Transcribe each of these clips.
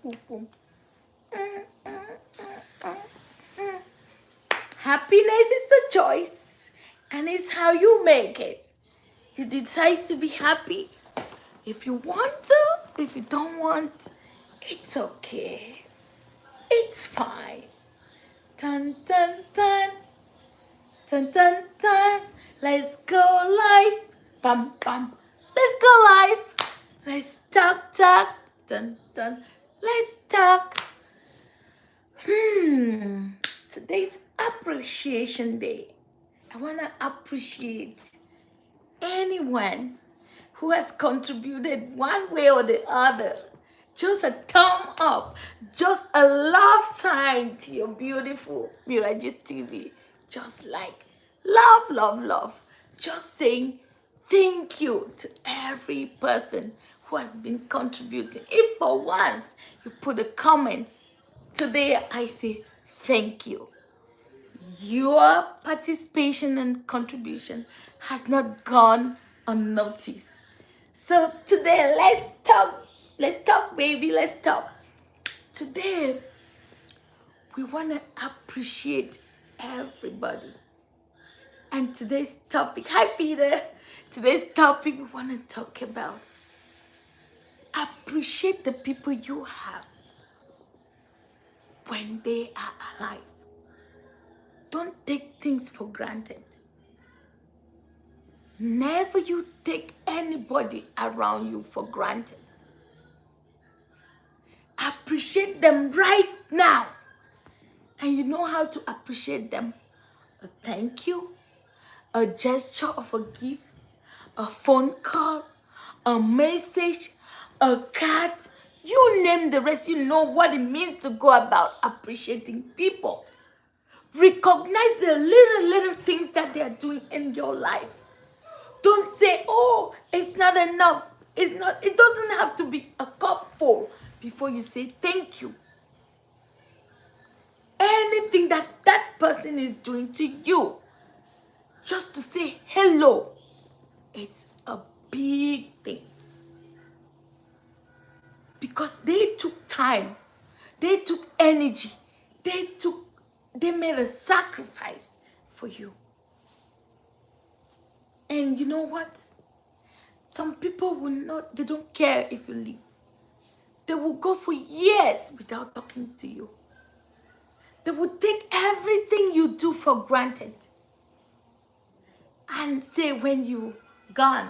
boom, boom. Happiness is a choice, and it's how you make it. You decide to be happy. If you want to, if you don't want, it's okay. It's fine. Dun dun dun. Dun dun dun. Let's go live. Bum bum. Let's go live. Let's talk talk. Dun dun. Let's talk. Today's appreciation day. I wanna appreciate anyone who has contributed one way or the other. Just a thumb up, just a love sign to your beautiful Miragis TV. Just like love, love, love. Just saying thank you to every person who has been contributing. If for once you put a comment, today I say thank you. Your participation and contribution has not gone unnoticed. So today, let's talk. Let's talk, baby. Let's talk. Today, we want to appreciate everybody. And today's topic, hi Peter. Today's topic, we want to talk about appreciate the people you have when they are alive. Don't take things for granted. Never you take anybody around you for granted. Appreciate them right now. And you know how to appreciate them. A thank you, a gesture of a gift, a phone call, a message, a card. You name the rest. You know what it means to go about appreciating people. Recognize the little things that they are doing in your life. Don't say, oh, it's not enough. It's not. It doesn't have to be a cup full before you say thank you. Anything that person is doing to you, just to say hello, it's a big thing. Because they took time, they took energy, they made a sacrifice for you. And you know what? Some people they don't care if you leave. They will go for years without talking to you. They will take everything you do for granted. And say when you gone,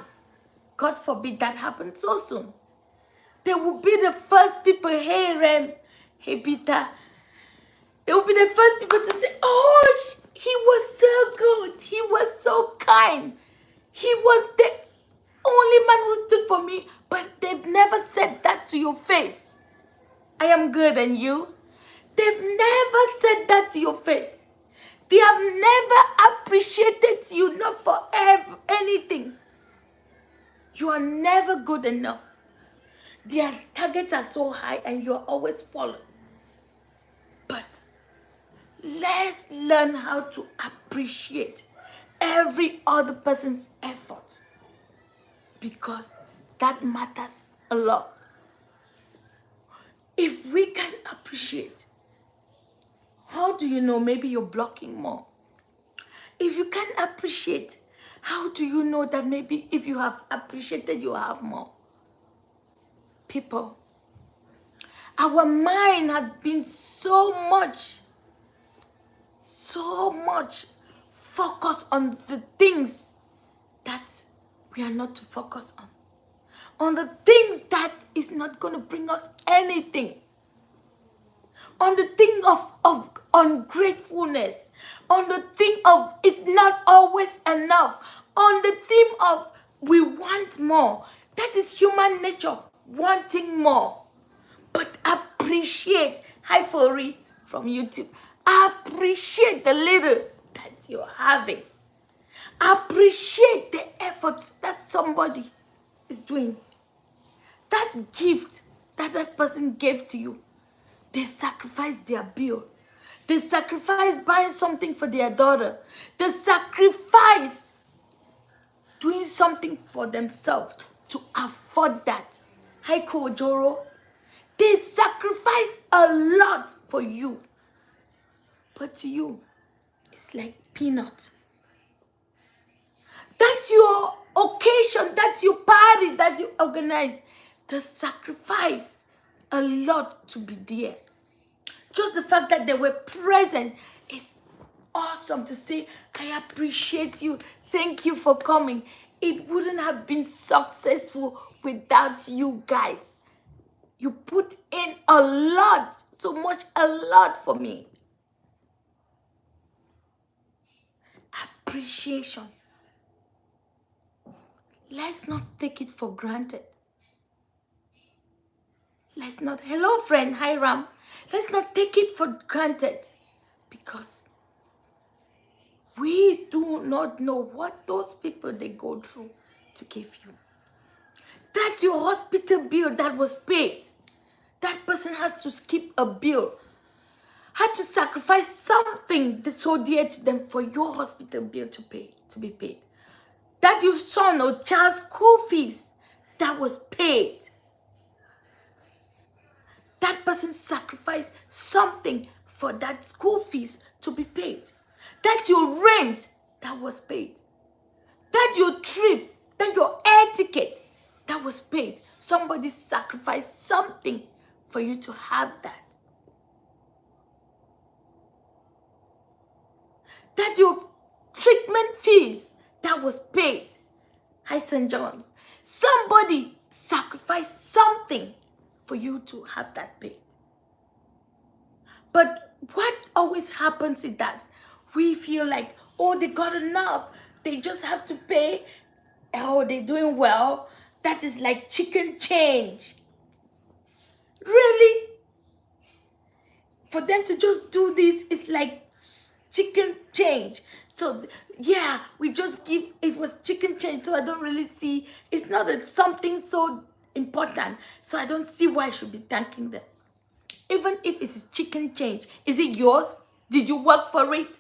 God forbid that happens so soon. They will be the first people, hey Rem, hey Peter. They will be the first people to say, oh, he was so good. He was so kind. He was the only man who stood for me. But they've never said that to your face. I am good and you. They've never said that to your face. They have never appreciated you, not for anything. You are never good enough. Their targets are so high and you are always falling. But let's learn how to appreciate every other person's effort, because that matters a lot. If we can appreciate, how do you know maybe you're blocking more? If you can appreciate, how do you know that maybe if you have appreciated, you have more? People, our mind has been so much focused on the things that we are not to focus on the things that is not going to bring us anything, on the thing of ungratefulness, on the thing of it's not always enough, on the theme of we want more. That is human nature, wanting more. But appreciate, hi Fori from YouTube, appreciate the little that you're having. Appreciate the efforts that somebody is doing. That gift that person gave to you. They sacrificed their bill. They sacrificed buying something for their daughter. They sacrificed doing something for themselves to afford that. Hi Kojoro. They sacrifice a lot for you. But to you, it's like peanuts. That's your occasion, that's your party that you organize. They sacrifice a lot to be there. Just the fact that they were present is awesome to say, I appreciate you. Thank you for coming. It wouldn't have been successful without you guys. You put in a lot, so much, a lot for me. Appreciation. Let's not take it for granted. Let's not, hello friend, hi Ram. Let's not take it for granted because we do not know what those people they go through to give you. That your hospital bill that was paid, that person had to skip a bill, had to sacrifice something that's so dear to them for your hospital bill to be paid. That your son or child's school fees that was paid. That person sacrificed something for that school fees to be paid. That your rent that was paid. That your trip, that your air ticket that was paid. Somebody sacrificed something for you to have that. That your treatment fees that was paid. Hi, St. John's. Somebody sacrificed something for you to have that paid. But what always happens is that we feel like, oh, they got enough. They just have to pay. Oh, they're doing well. That is like chicken change. Really? For them to just do this is like chicken change. So yeah, we just give, it was chicken change. So I don't really see, it's not that something so important. So I don't see why I should be thanking them. Even if it's chicken change, is it yours? Did you work for it?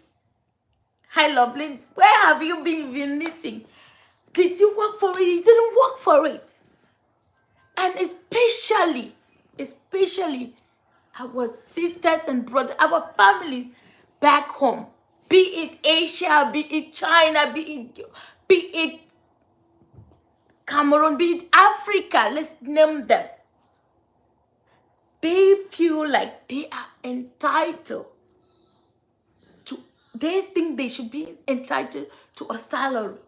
Hi, lovely. Where have you been missing? Did you work for it? You didn't work for it. And especially our sisters and brothers, our families back home, be it Asia, be it China, be it Cameroon, be it Africa, let's name them. They feel like they are entitled to, they think they should be entitled to a salary.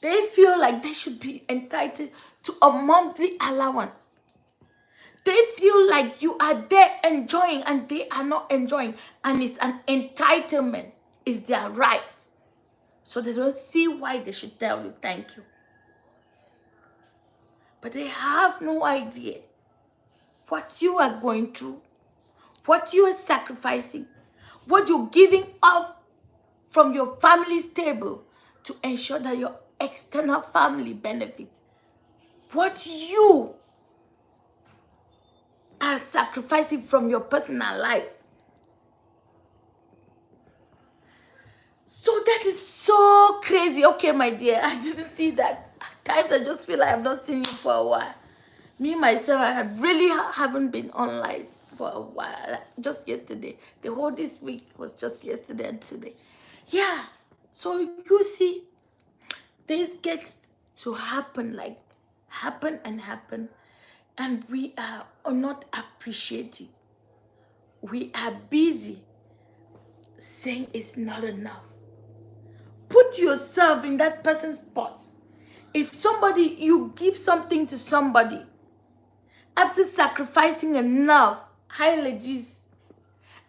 They feel like they should be entitled to a monthly allowance. They feel like you are there enjoying and they are not enjoying. And it's an entitlement. It's their right. So they don't see why they should tell you thank you. But they have no idea what you are going through, what you are sacrificing, what you're giving up from your family's table to ensure that your external family benefits. What you are sacrificing from your personal life. So that is so crazy. Okay, my dear, I didn't see that. At times I just feel like I've not seen you for a while. Me, myself, I had really haven't been online for a while. Just yesterday. The whole this week was just yesterday and today. Yeah. So you see, this gets to happen, like happen. And we are not appreciating. We are busy saying it's not enough. Put yourself in that person's spot. If somebody, you give something to somebody, after sacrificing enough, hi ladies,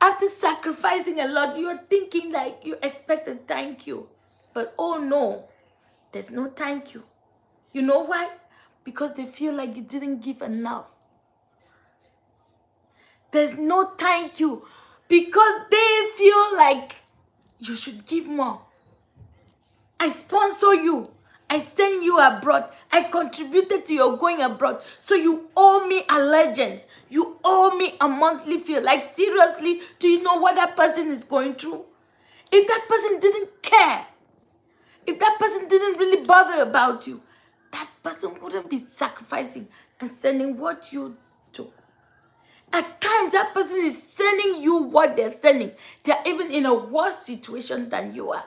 after sacrificing a lot, you're thinking like you expect a thank you. But oh no, there's no thank you. You know why? Because they feel like you didn't give enough. There's no thank you because they feel like you should give more. I sponsor you. I send you abroad. I contributed to your going abroad. So you owe me allegiance. You owe me a monthly fee. Like seriously, do you know what that person is going through? If that person didn't care, if that person didn't really bother about you, that person wouldn't be sacrificing and sending what you took. At times, that person is sending you what they're sending. They're even in a worse situation than you are.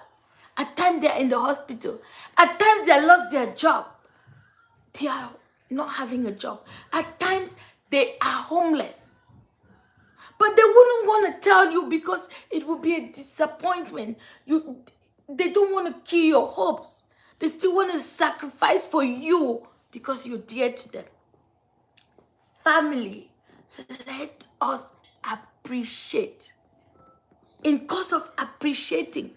At times, they're in the hospital. At times, they lost their job. They are not having a job. At times, they are homeless. But they wouldn't want to tell you because it would be a disappointment. They don't want to kill your hopes. They still want to sacrifice for you because you're dear to them. Family, let us appreciate. In course of appreciating,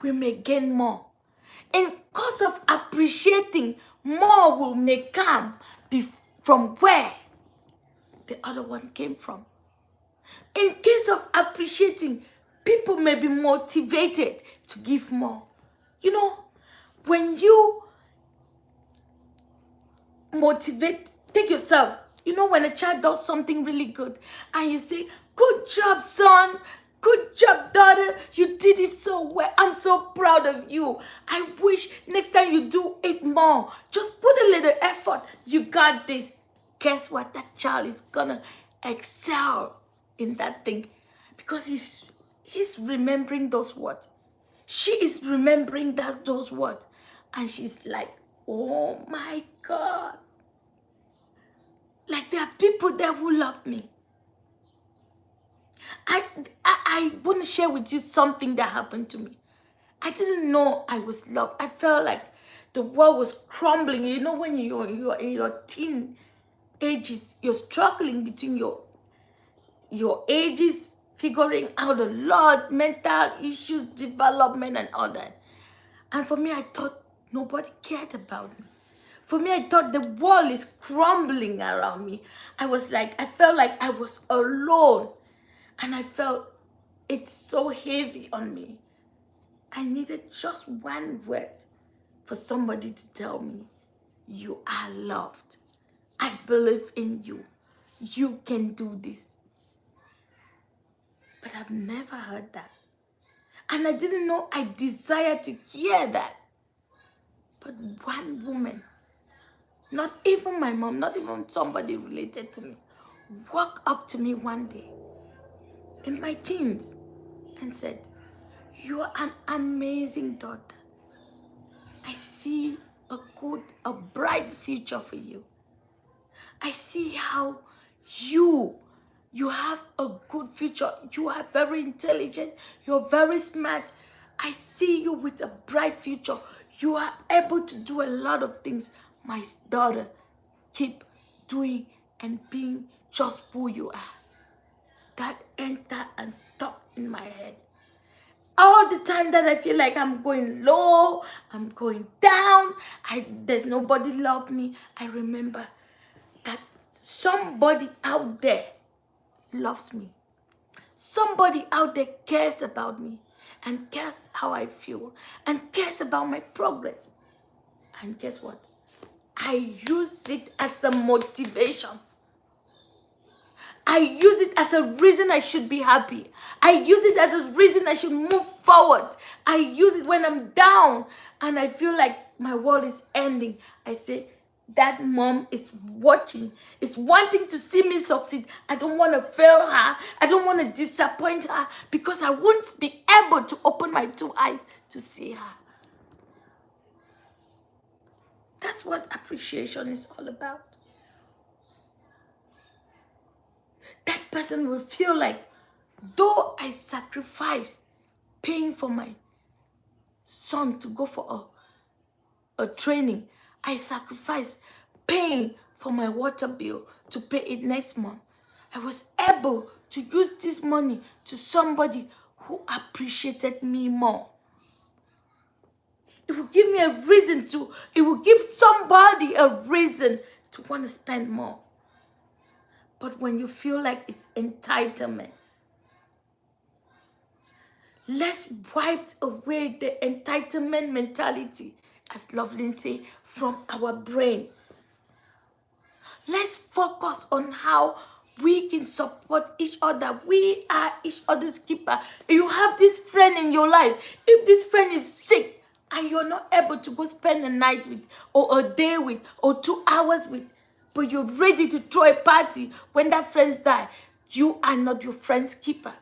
we may gain more. In course of appreciating, more will may come from where the other one came from. In case of appreciating, people may be motivated to give more. You know, when you motivate, take yourself. You know, when a child does something really good and you say, good job, son. Good job, daughter. You did it so well. I'm so proud of you. I wish next time you do it more. Just put a little effort. You got this. Guess what? That child is gonna excel in that thing because he's remembering those words. She is remembering those words. And she's like, oh my God. Like there are people there who love me. I want to share with you something that happened to me. I didn't know I was loved. I felt like the world was crumbling. You know, when you're in your teen ages, you're struggling between your ages, figuring out a lot, mental issues, development, and all that. And for me, I thought nobody cared about me. For me, I thought the world is crumbling around me. I felt like I was alone. And I felt it's so heavy on me. I needed just one word for somebody to tell me, you are loved. I believe in you. You can do this. But I've never heard that. And I didn't know I desired to hear that. But one woman, not even my mom, not even somebody related to me, walked up to me one day in my teens and said, you are an amazing daughter. I see a bright future for you. I see how you have a good future. You are very intelligent. You're very smart. I see you with a bright future. You are able to do a lot of things. My daughter, keep doing and being just who you are. That entered and stuck in my head. All the time that I feel like I'm going low, I'm going down, there's nobody love me, I remember that somebody out there loves me. Somebody out there cares about me and cares how I feel and cares about my progress. And guess what? I use it as a motivation. I use it as a reason I should be happy. I use it as a reason I should move forward. I use it when I'm down and I feel like my world is ending. I say, that mom is watching, is wanting to see me succeed. I don't want to fail her. I don't want to disappoint her because I won't be able to open my two eyes to see her. That's what appreciation is all about. That person will feel like, though I sacrificed paying for my son to go for a training, I sacrificed paying for my water bill to pay it next month. I was able to use this money to somebody who appreciated me more. It will give me a reason to, it will give somebody a reason to want to spend more. But when you feel like it's entitlement, let's wipe away the entitlement mentality, as Loveline say, from our brain. Let's focus on how we can support each other. We are each other's keeper. You have this friend in your life. If this friend is sick and you're not able to go spend a night with, or a day with, or 2 hours with, but you're ready to throw a party when that friends die. You are not your friend's keeper.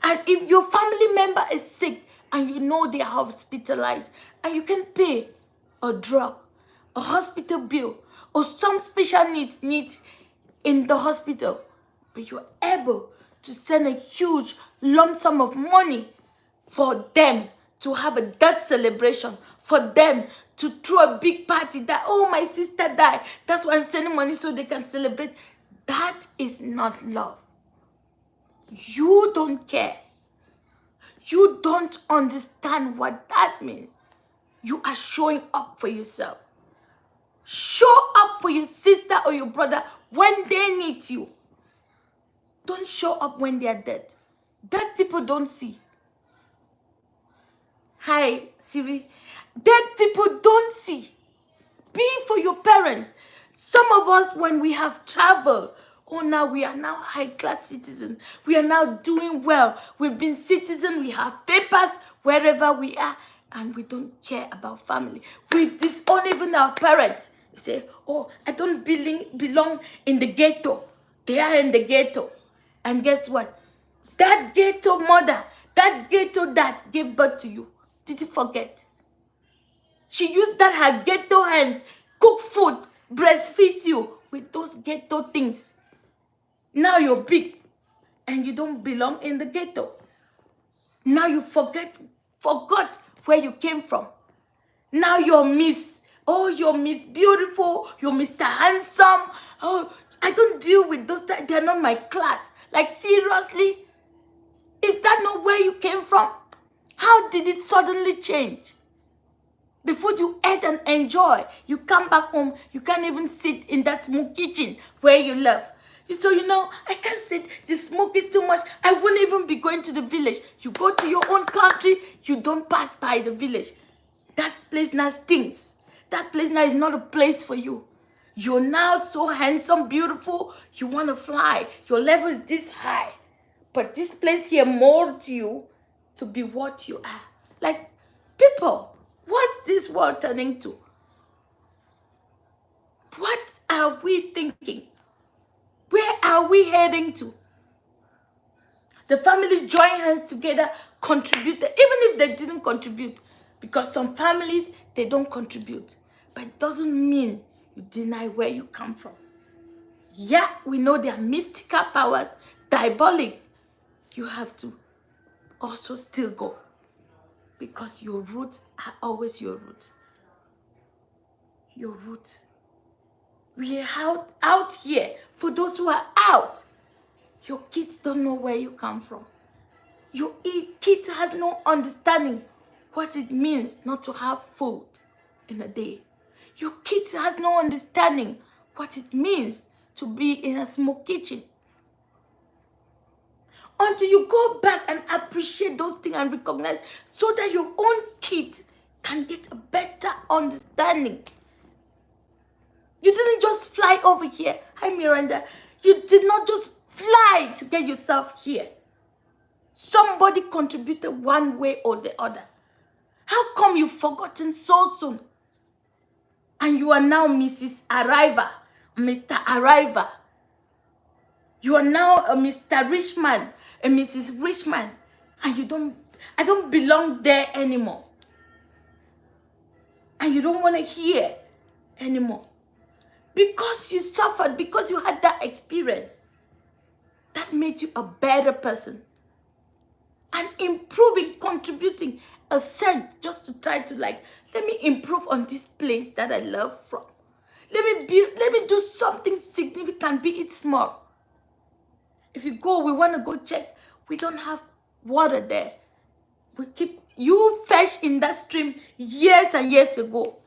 And if your family member is sick and you know they are hospitalized and you can pay a drug, a hospital bill, or some special needs in the hospital, but you're able to send a huge lump sum of money for them to have a death celebration, for them to throw a big party that, oh, my sister died, that's why I'm sending money so they can celebrate. That is not love. You don't care. You don't understand what that means. You are showing up for yourself. Show up for your sister or your brother when they need you. Don't show up when they are dead. Dead people don't see. Hi, Siri. Dead people don't see. Be for your parents. Some of us, when we have traveled, oh, now we are now high-class citizens. We are now doing well. We've been citizens. We have papers wherever we are, and we don't care about family. We disown even our parents. We say, oh, I don't belong in the ghetto. They are in the ghetto. And guess what? That ghetto mother, that ghetto dad gave birth to you. Did you forget? She used that her ghetto hands, cook food, breastfeed you with those ghetto things. Now you're big and you don't belong in the ghetto. Now you forgot where you came from. Now you're Miss. Oh, you're Miss Beautiful. You're Mr. Handsome. Oh, I don't deal with those. They're not my class. Like, seriously? Is that not where you came from? How did it suddenly change? The food you ate and enjoy, you come back home, you can't even sit in that small kitchen where you live. So, I can't sit, the smoke is too much, I won't even be going to the village. You go to your own country, you don't pass by the village. That place now stinks. That place now is not a place for you. You're now so handsome, beautiful, you want to fly. Your level is this high. But this place here molds you to be what you are. Like, people, what's this world turning to? What are we thinking? Where are we heading to? The family join hands together, contributed, even if they didn't contribute. Because some families, they don't contribute. But it doesn't mean you deny where you come from. Yeah, we know there are mystical powers, diabolic. You have to also still go. Because your roots are always your roots. Your roots. We are out here. For those who are out, your kids don't know where you come from. Your kids have no understanding what it means not to have food in a day. Your kids has no understanding what it means to be in a small kitchen. Until you go back and appreciate those things and recognize, so that your own kids can get a better understanding. You didn't just fly over here. Hi, Miranda. You did not just fly to get yourself here. Somebody contributed one way or the other. How come you've forgotten so soon? And you are now Mrs. Arriver, Mr. Arriver. You are now a Mr. Richman, a Mrs. Richman. And I don't belong there anymore. And you don't want to hear anymore. Because you suffered, because you had that experience, that made you a better person. And improving, contributing a cent just to try to let me improve on this place that I love from. Let me do something significant, be it small. If we want to go check, we don't have water there. You fetch in that stream years and years ago.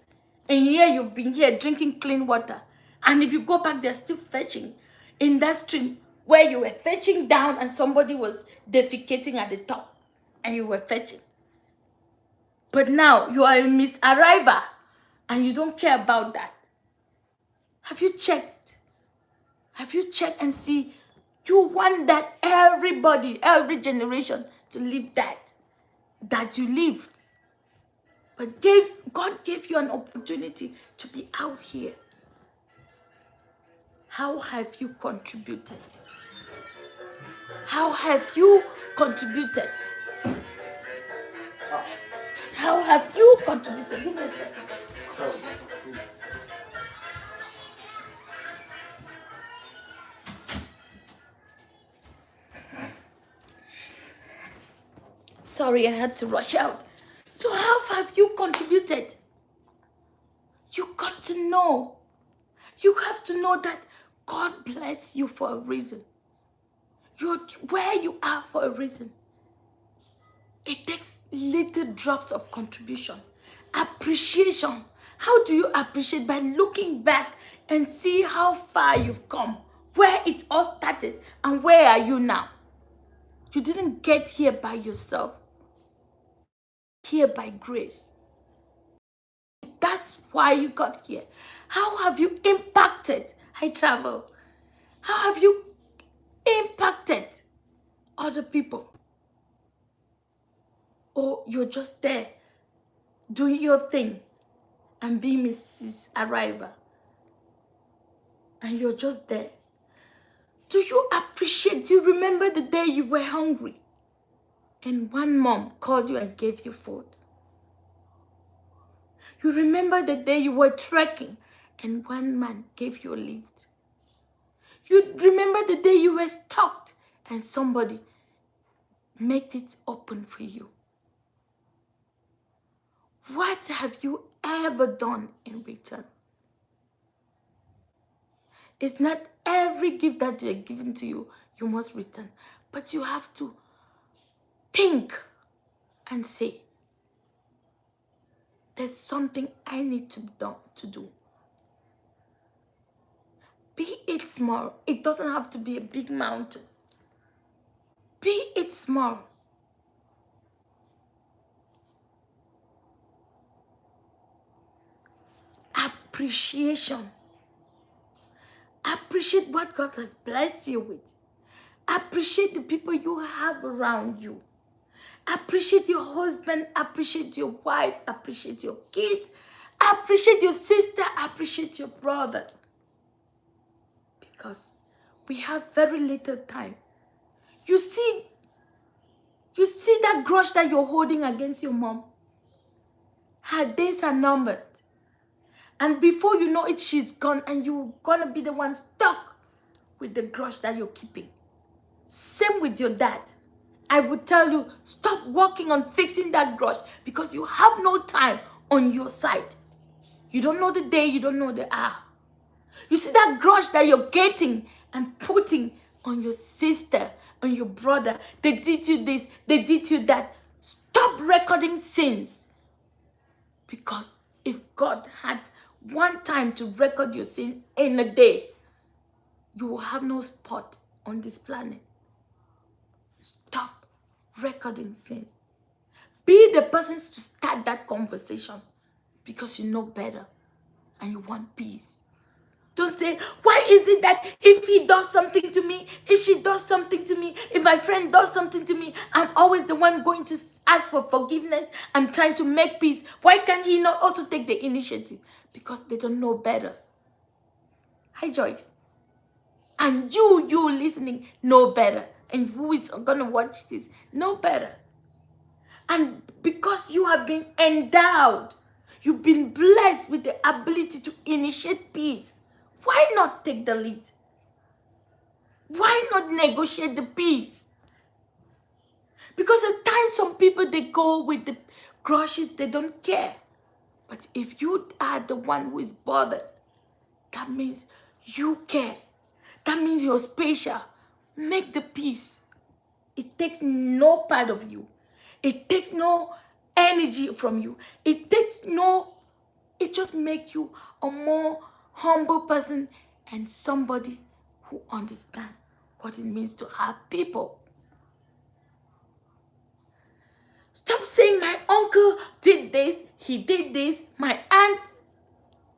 And here you've been here drinking clean water. And if you go back, they're still fetching in that stream where you were fetching down and somebody was defecating at the top. And you were fetching. But now you are a Miss Arriver and you don't care about that. Have you checked? Have you checked and see? You want that everybody, every generation to live that you lived. But God gave you an opportunity to be out here. How have you contributed? How have you contributed? How have you contributed? Give me a second. Sorry, I had to rush out. So how have you contributed? You got to know. You have to know that God bless you for a reason. You're where you are for a reason. It takes little drops of contribution. Appreciation. How do you appreciate? By looking back and see how far you've come, where it all started, and where are you now? You didn't get here by yourself. Here by grace. That's why you got here. How have you impacted? I travel. How have you impacted other people? Or you're just there doing your thing and being Mrs. Arriver. And you're just there. Do you appreciate? Do you remember the day you were hungry and one mom called you and gave you food? You remember the day you were trekking and one man gave you a lift? You remember the day you were stuck and somebody made it open for you? What have you ever done in return? It's not every gift that they're given to you, you must return. But you have to think and say, there's something I need to do. Be it small. It doesn't have to be a big mountain. Be it small. Appreciation. Appreciate what God has blessed you with. Appreciate the people you have around you. Appreciate your husband. Appreciate your wife. Appreciate your kids. Appreciate your sister. Appreciate your brother. Because we have very little time. You see that grudge that you're holding against your mom? Her days are numbered. And before you know it, she's gone and you're going to be the one stuck with the grudge that you're keeping. Same with your dad. I would tell you, stop working on fixing that grudge because you have no time on your side. You don't know the day, you don't know the hour. You see that grudge that you're getting and putting on your sister, on your brother. They did you this, they did you that. Stop recording sins. Because if God had one time to record your sin in a day, you will have no spot on this planet. Stop recording sins. Be the person to start that conversation because you know better and you want peace. Don't say, why is it that if he does something to me, if she does something to me, if my friend does something to me, I'm always the one going to ask for forgiveness. I'm trying to make peace. Why can't he not also take the initiative? Because they don't know better. Hi, Joyce. And you listening, know better. And who is going to watch this, know better. And because you have been endowed, you've been blessed with the ability to initiate peace, why not take the lead? Why not negotiate the peace? Because at times some people, they go with the grudges, they don't care. But if you are the one who is bothered, that means you care. That means you're special. Make the peace. It takes no part of you. It takes no energy from you. It just makes you a more humble person and somebody who understands what it means to have people. Stop saying my uncle did this, he did this, my aunt.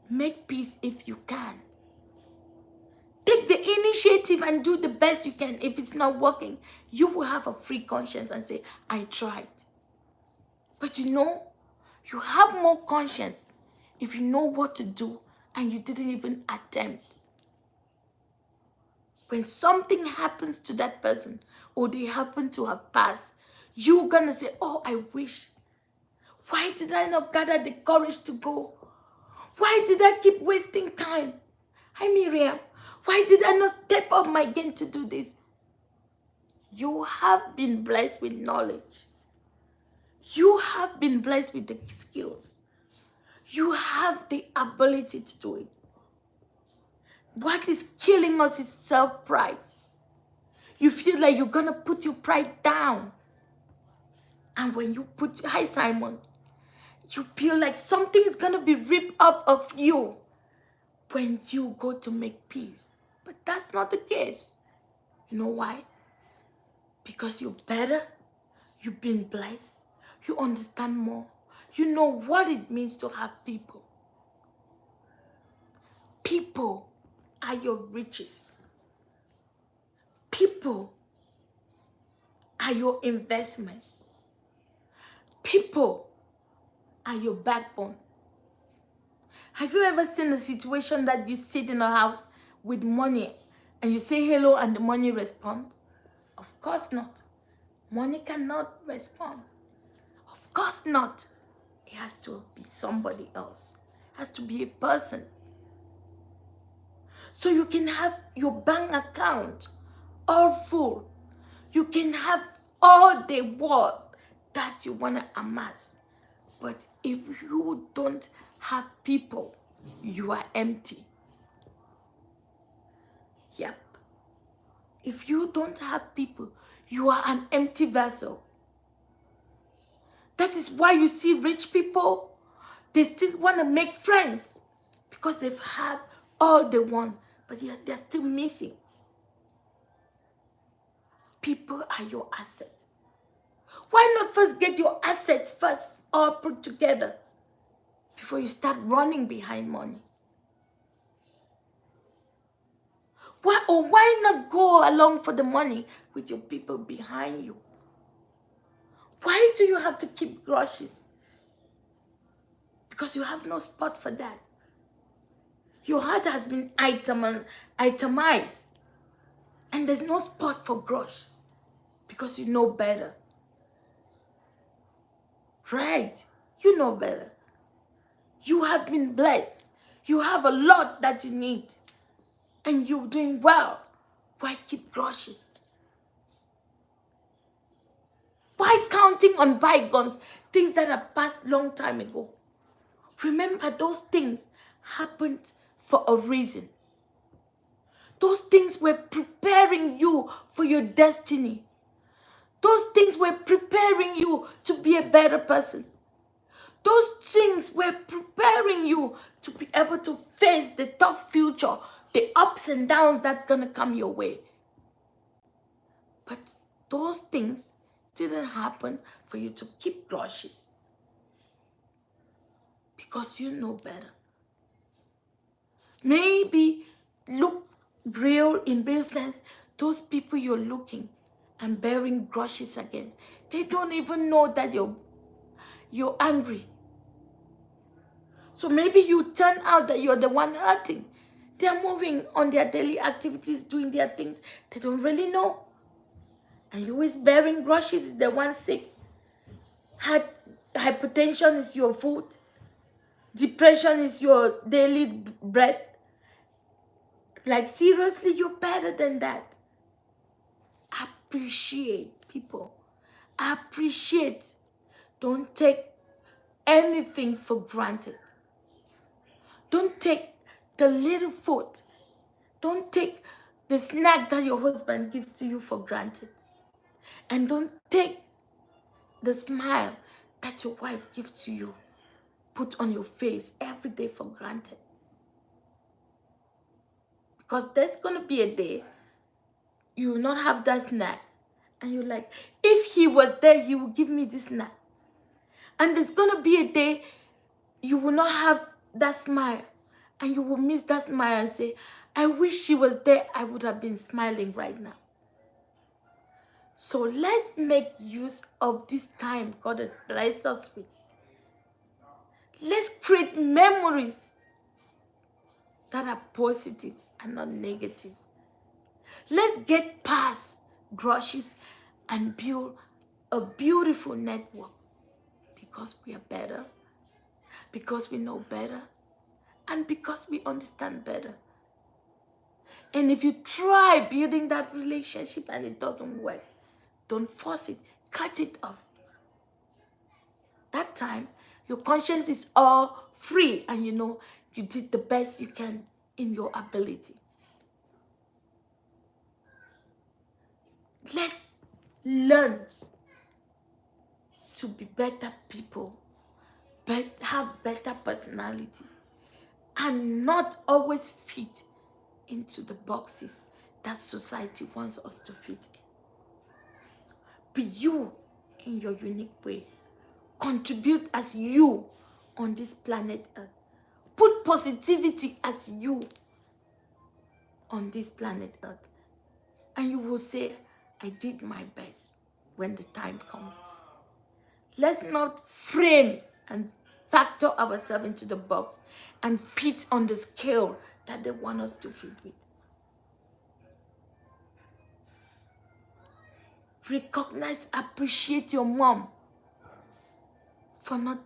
Make peace if you can. Take the initiative and do the best you can. If it's not working, you will have a free conscience and say, I tried. But you have more conscience if you know what to do and you didn't even attempt. when something happens to that person or they happen to have passed, you're going to say, oh, I wish. Why did I not gather the courage to go? Why did I keep wasting time? Hi, Miriam. Why did I not step up my game to do this? You have been blessed with knowledge. You have been blessed with the skills. You have the ability to do it. What is killing us is self-pride. You feel like you're going to put your pride down. And when you put, hi Simon, you feel like something is going to be ripped up of you when you go to make peace. But that's not the case. You know why? Because you're better. You've been blessed. You understand more. You know what it means to have people. People are your riches. People are your investment. People are your backbone. Have you ever seen a situation that you sit in a house with money and you say hello and the money responds? Of course not. Money cannot respond. Of course not. It has to be somebody else. It has to be a person. So you can have your bank account all full. You can have all the wealth that you want to amass. But if you don't have people, you are empty. Yep. If you don't have people, you are an empty vessel. That is why you see rich people, they still want to make friends because they've had all they want, but yet they're still missing. People are your asset. Why not first get your assets first all put together before you start running behind money? Why not go along for the money with your people behind you? Why do you have to keep grudges? Because you have no spot for that. Your heart has been itemized. And there's no spot for grudge. Because you know better. Right? You know better. You have been blessed. You have a lot that you need. And you're doing well. Why keep grudges? Why counting on bygones, things that are passed long time ago? Remember, those things happened for a reason. Those things were preparing you for your destiny. Those things were preparing you to be a better person. Those things were preparing you to be able to face the tough future, the ups and downs that's going to come your way. But those things didn't happen for you to keep grudges. Because you know better. Maybe look in real sense, those people you're looking and bearing grudges against, they don't even know that you're angry. So maybe you turn out that you're the one hurting. They're moving on their daily activities, doing their things. They don't really know. And you always bearing grudges is the one sick. Hypertension is your food. Depression is your daily bread. Like seriously, you're better than that. Appreciate people. Appreciate. Don't take anything for granted. Don't take the little food. Don't take the snack that your husband gives to you for granted. And don't take the smile that your wife gives to you, put on your face every day for granted. Because there's going to be a day you will not have that snack. And you're like, if he was there, he would give me this snack. And there's going to be a day you will not have that smile. And you will miss that smile and say, I wish she was there. I would have been smiling right now. So let's make use of this time God has blessed us with. Let's create memories that are positive and not negative. Let's get past grudges and build a beautiful network because we are better, because we know better, and because we understand better. And if you try building that relationship and it doesn't work, don't force it. Cut it off. That time, your conscience is all free and you know you did the best you can in your ability. Let's learn to be better people, have better personality, and not always fit into the boxes that society wants us to fit in. Be you in your unique way. Contribute as you on this planet Earth. Put positivity as you on this planet Earth. And you will say, I did my best when the time comes. Let's not frame and factor ourselves into the box and fit on the scale that they want us to fit with. Recognize, appreciate your mom for not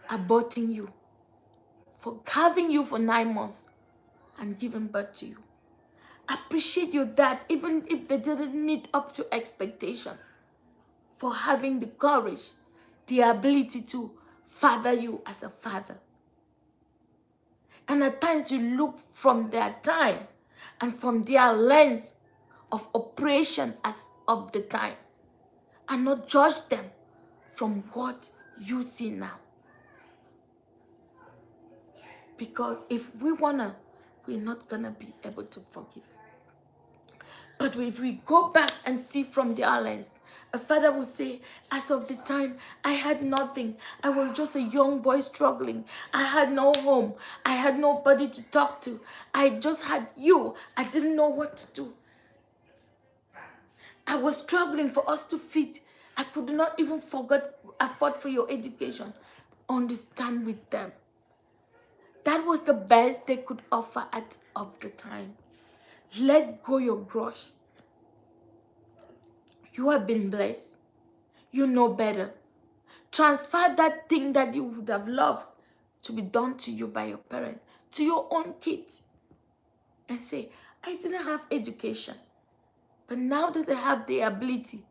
aborting you, for having you for 9 months and giving birth to you. Appreciate your dad, even if they didn't meet up to expectation, for having the courage, the ability to father you as a father. And at times you look from their time and from their lens of operation as of the time, and not judge them from what you see now. Because if we wanna, we're not gonna be able to forgive. But if we go back and see from their lens, a father will say, as of the time, I had nothing. I was just a young boy struggling. I had no home. I had nobody to talk to. I just had you. I didn't know what to do. I was struggling for us to feed. I could not even afford for your education. Understand with them. That was the best they could offer at of the time. Let go your grudge. You have been blessed. You know better. Transfer that thing that you would have loved to be done to you by your parents to your own kids. And say, I didn't have education. But now that I have the ability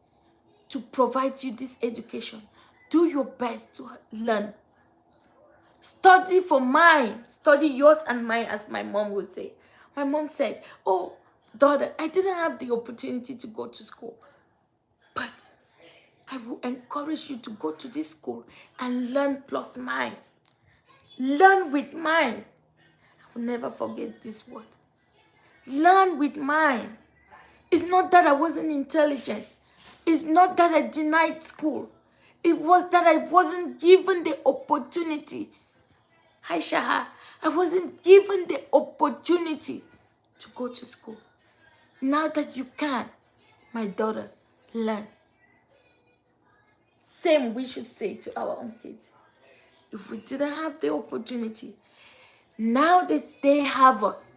to provide you this education, do your best to learn. Study for mine. Study yours and mine, as my mom would say. My mom said, oh, daughter, I didn't have the opportunity to go to school. But I will encourage you to go to this school and learn plus mine. Learn with mine. I will never forget this word. Learn with mine. It's not that I wasn't intelligent. It's not that I denied school. It was that I wasn't given the opportunity. Hi, Shaha. I wasn't given the opportunity to go to school. Now that you can, my daughter, learn. Same we should say to our own kids. If we didn't have the opportunity, now that they have us,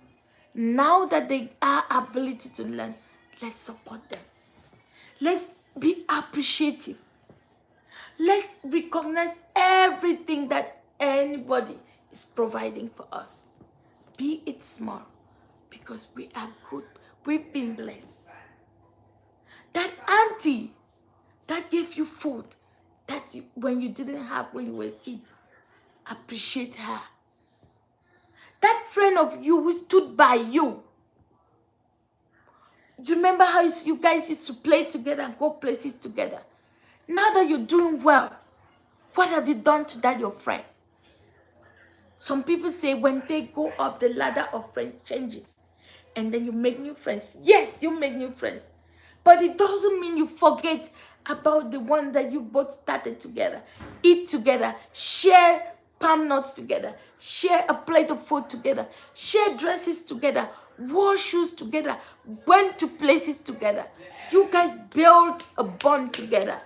now that they are ability to learn, let's support them. Let's be appreciative. Let's recognize everything that anybody is providing for us. Be it small, because we are good. We've been blessed. That auntie that gave you food that when you didn't have when you were kids, appreciate her. That friend of you who stood by you. Do you remember how you guys used to play together and go places together? Now that you're doing well, what have you done to that your friend? Some people say when they go up, the ladder of friends changes. And then you make new friends. Yes, you make new friends. But it doesn't mean you forget about the one that you both started together. Eat together. Share palm nuts together. Share a plate of food together. Share dresses together. Wore shoes together. Went to places together. You guys built a bond together.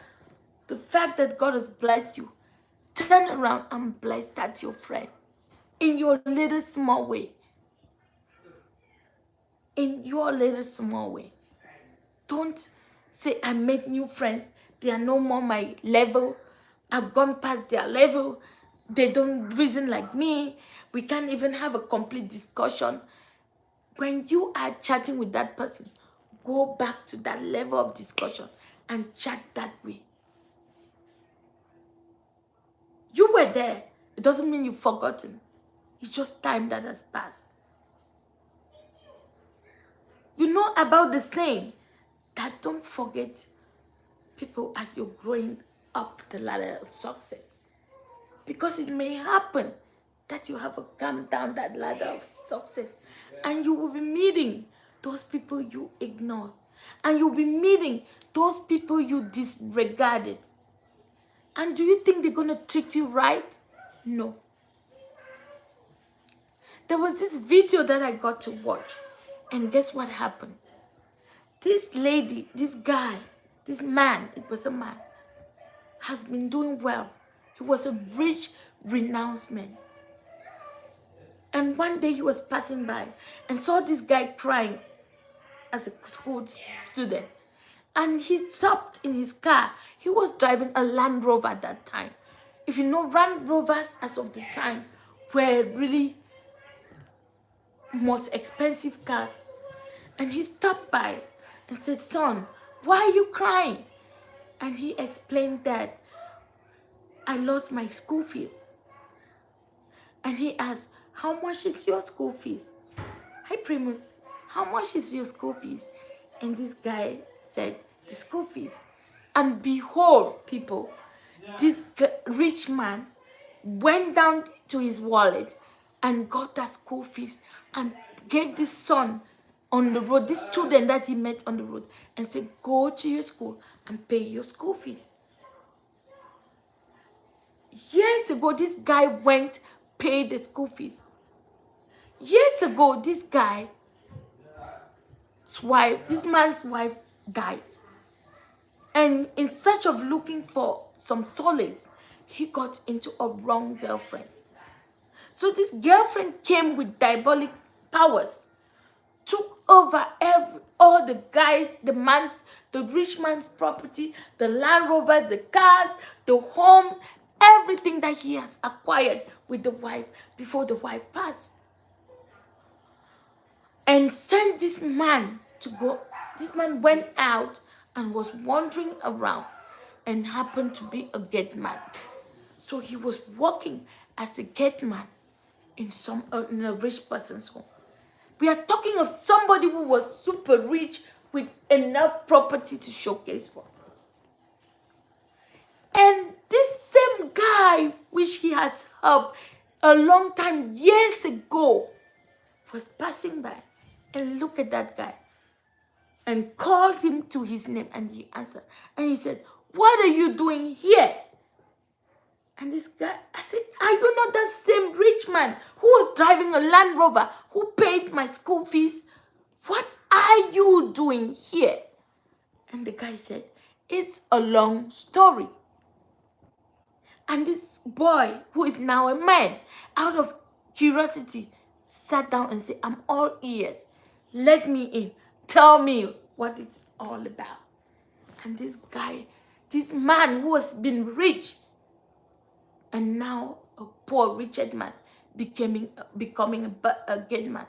The fact that God has blessed you, turn around and bless that your friend in your little small way. in your little small way. Don't say, I made new friends. They are no more my level. I've gone past their level. They don't reason like me. We can't even have a complete discussion. When you are chatting with that person, go back to that level of discussion and chat that way. You were there. It doesn't mean you've forgotten. It's just time that has passed. You know about the saying that don't forget people as you're growing up the ladder of success. Because it may happen that you have come down that ladder of success and you will be meeting those people you ignored. And you'll be meeting those people you disregarded. And do you think they're going to treat you right? No. There was this video that I got to watch. And guess what happened? This lady, this guy, this man, it was a man, has been doing well. He was a rich, renowned man. And one day he was passing by and saw this guy crying as a school student. And he stopped in his car. He was driving a Land Rover at that time. If you know, Land Rovers as of the time were really most expensive cars. And he stopped by and said, son, why are you crying? And he explained that I lost my school fees. And he asked, how much is your school fees? Hi, Primus, how much is your school fees? And this guy said, the school fees. And behold, people, this rich man went down to his wallet and got that school fees and gave this son on the road, this student that he met on the road, and said, go to your school and pay your school fees. Years ago, this guy went, paid the school fees. Years ago, this guy's wife, this man's wife died. And in search of looking for some solace, he got into a wrong girlfriend. So this girlfriend came with diabolic powers, took over all the guys, the rich man's property, the Land Rovers, the cars, the homes, everything that he has acquired with the wife before the wife passed. And sent this man to go. This man went out and was wandering around and happened to be a gate man. So he was working as a gate man in a rich person's home. We are talking of somebody who was super rich with enough property to showcase for. And this same guy, which he had helped a long time, years ago, was passing by and looked at that guy and called him to his name, and he answered. And he said, what are you doing here? And this guy, I said, are you not that same rich man who was driving a Land Rover, who paid my school fees? What are you doing here? And the guy said, it's a long story. And this boy, who is now a man, out of curiosity, sat down and said, I'm all ears. Let me in. Tell me what it's all about. And this guy, this man who has been rich, and now a poor wretched man, becoming a gate man,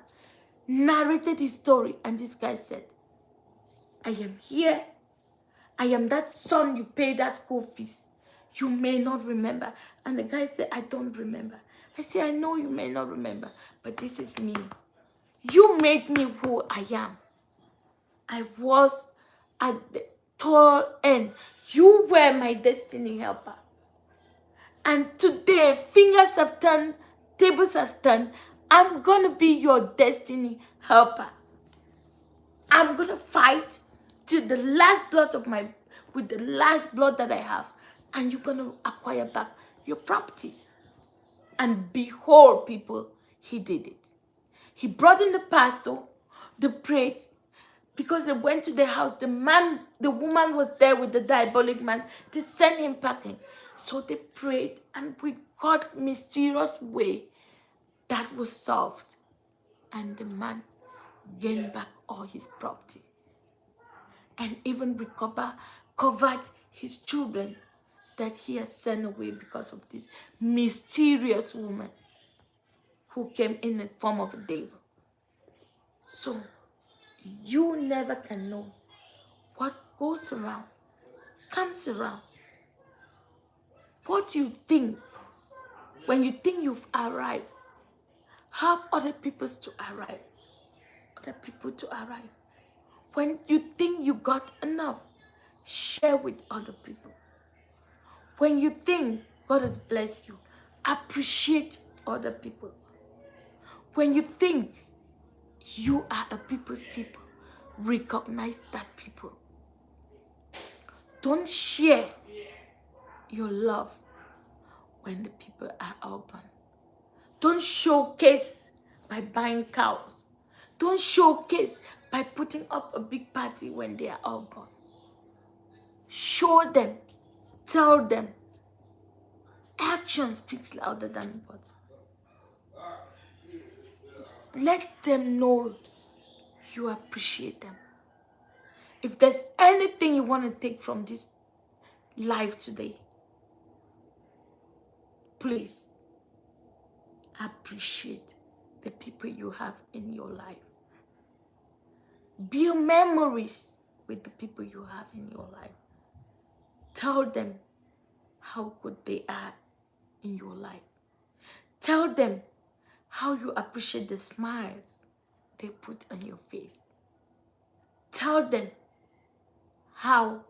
narrated his story. And this guy said, I am here. I am that son you paid that school fees. You may not remember. And the guy said, I don't remember. I said, I know you may not remember, but this is me. You made me who I am. I was at the tall end. You were my destiny helper. And today, fingers have turned, tables have turned. I'm going to be your destiny helper. I'm going to fight till the last blood with the last blood that I have. And you're going to acquire back your properties. And behold, people, he did it. He brought in the pastor, the priest, because they went to the house. The woman was there with the diabolic man to send him packing. So they prayed, and with God's mysterious way, that was solved. And the man gain back all his property, and even covered his children that he has sent away because of this mysterious woman who came in the form of a devil. So you never can know what goes around, comes around. What you think, when you think you've arrived, help other people to arrive. Other people to arrive. When you think you got enough, share with other people. When you think God has blessed you, appreciate other people. When you think you are a people's people, recognize that people. Don't share your love when the people are all gone. Don't showcase by buying cows. Don't showcase by putting up a big party when they are all gone. Show them, tell them. Action speaks louder than words. Let them know you appreciate them. If there's anything you want to take from this life today, please appreciate the people you have in your life. Build memories with the people you have in your life. Tell them how good they are in your life. Tell them how you appreciate the smiles they put on your face. Tell them how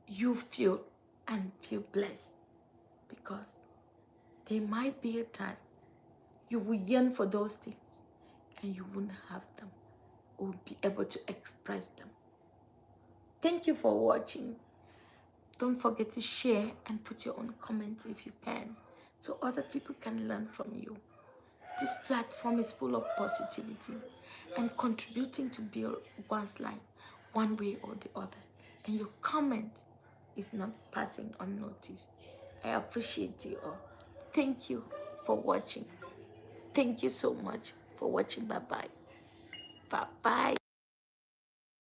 you feel and feel blessed, because there might be a time you will yearn for those things and you wouldn't have them or be able to express them. Thank you for watching. Don't forget to share and put your own comments if you can, so other people can learn from you. This platform is full of positivity and contributing to build one's life one way or the other. And your comment is not passing unnoticed. I appreciate you all. Thank you for watching. Thank you so much for watching. Bye-bye. Bye-bye.